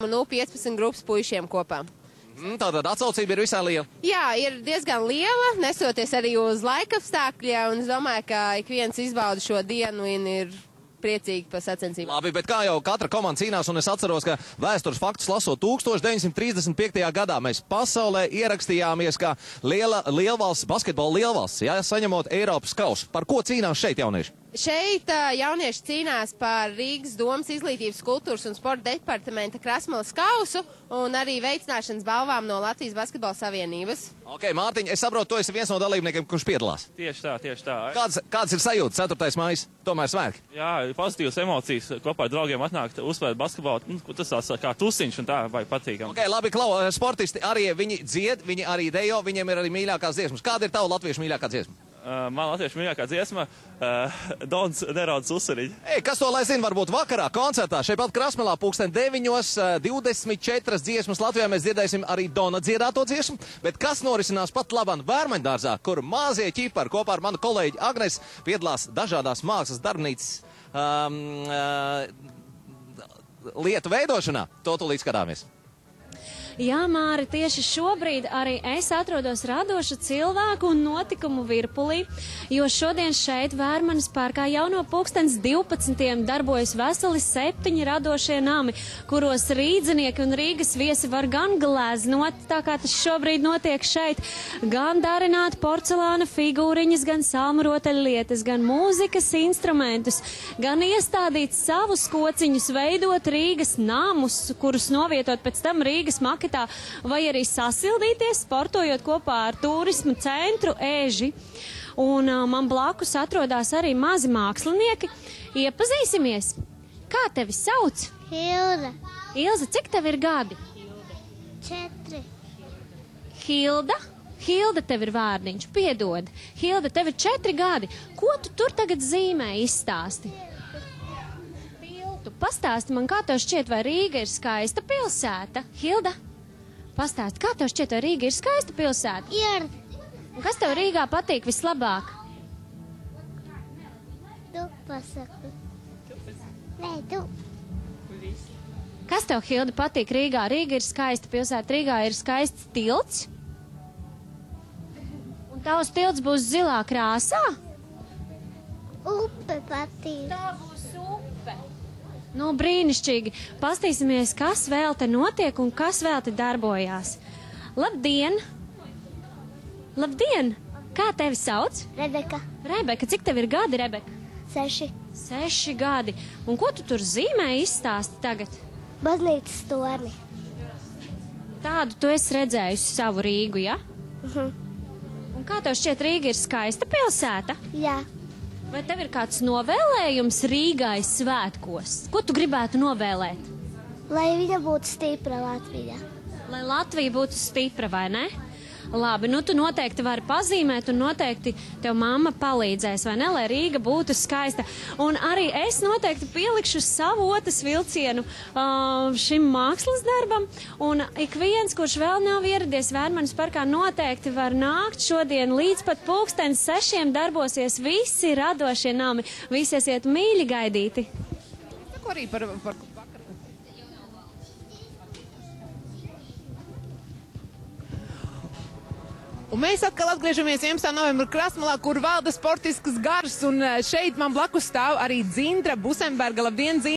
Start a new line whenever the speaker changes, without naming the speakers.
un U15 grupas puišiem kopā.
Tātad atsaucība ir visai liela.
Jā, ir diezgan liela, nesoties arī uz laikapstākļiem, un es domāju, ka ik viens izbauda šo dienu un ir priecīgi par sacensībām.
Labi, bet kā jau katra komanda cīnās, un es atceros, ka vēstures faktus lasot 1935. gadā mēs pasaulē ierakstījāmies kā lielvalsts, basketbola lielvalsts, jā, saņemot Eiropas kausu. Par ko cīnās šeit jaunieši?
Šeit jaunieši cīnās par Rīgas domas izglītības, kultūras un sporta departamenta Krasmalas kausu un arī veicināšanas balvām no Latvijas Basketbola Savienības.
Ok, Mārtiņ, es saprotu, tu esi viens no dalībniekiem, kurš piedalās.
Tieši tā.
Kāds ir sajūta 4. maijs, tomēr svētki?
Jā, ir pozitīvas emocijas, kopā ar draugiem atnākt uzspēlēt basketbolu, tas tās kā tusiņš un tā, vai patīkam.
Ok, labi, Klau, sportisti arī viņi dzied, viņi arī dejo, viņiem ir arī mīļākās dziesmas. Kāda ir tava latviešu mīļākā dziesma?
Man latviešu mīļākā dziesma Dons neraudas usuriņi.
Ei, kas to lai zina, varbūt vakarā koncertā šeit pat Krasmelā 9:24 dziesmas Latvijā mēs dzirdēsim arī Dona dziedāto dziesmu, bet kas norisinās pat labam Vērmaņdārzā, kur mazie ķipari kopā ar manu kolēģi Agnes piedalās dažādās mākslas darbnīcas lietu veidošanā. To tūlīt skatāmies.
Jā, Māri, tieši šobrīd arī es atrodos radošu cilvēku un notikumu virpulī, jo šodien šeit Vērmanas parkā jau no 12. darbojas veseli 7 radošie nami, kuros rīdzinieki un Rīgas viesi var gan gleznot, tā kā tas šobrīd notiek šeit, gan darināt porcelāna figūriņas, gan salmrotaļlietas, gan mūzikas instrumentus, gan iestādīt savus kociņus, veidot Rīgas namus, kurus novietot pēc tam Rīgas maketā, vai arī sasildīties, sportojot kopā ar turismu centru Ēži. Un man blakus atrodas arī mazi mākslinieki. Iepazīsimies. Kā tevi sauc?
Hilda.
Ilza, cik tev ir gadi?
4.
Hilda? Hilda tev ir vārdiņš, piedod. Hilda, tev ir 4 gadi. Ko tu tur tagad zīmē izstāsti? Piltu. Pastāsti man, kā tev šķiet, vai Rīga ir skaista pilsēta? Hilda? Pastāsti, kā tev šķiet, vai Rīga ir skaista pilsēta?
Ir.
Un kas tev Rīgā patīk vislabāk?
Tu pasaki. Nē, tu.
Kas tev, Hilda, patīk Rīgā? Rīga ir skaista pilsēta, Rīgā ir skaists tilts. Un tavs tilts būs zilā krāsā?
Upe patīk.
Tā būs upe. Nu, brīnišķīgi. Pastīsimies, kas vēl te notiek un kas vēl te darbojās. Labdien! Labdien! Kā tevi sauc?
Rebeka.
Rebeka, cik tev ir gadi, Rebeka?
6.
6 gadi. Un ko tu tur zīmē izstāsti tagad?
Baznīcas torni.
Tādu tu esi redzējusi savu Rīgu, ja? Un kā tev šķiet, Rīga ir skaista pilsēta?
Jā.
Vai tev ir kāds novēlējums Rīgai svētkos? Ko tu gribētu novēlēt?
Lai viņa būtu stipra Latvijā.
Lai Latvija būtu stipra, vai ne? Labi, nu tu noteikti vari pazīmēt un noteikti tev mamma palīdzēs, vai ne, lai Rīga būtu skaista. Un arī es noteikti pielikšu savu otras vilcienu šim mākslas darbam. Un ik viens, kurš vēl nav ieradies Vērmanas parkā, noteikti var nākt šodien līdz pat 6:00 darbosies visi radošie nami. Visi esiet mīļi gaidīti.
Ko arī par Un mēs atkal atgriežamies 11. novembrī Krasmalā, kur valda sportiskas gars, un šeit man blakus stāv arī Dzindra Busenberga. Labdien, Dzindra!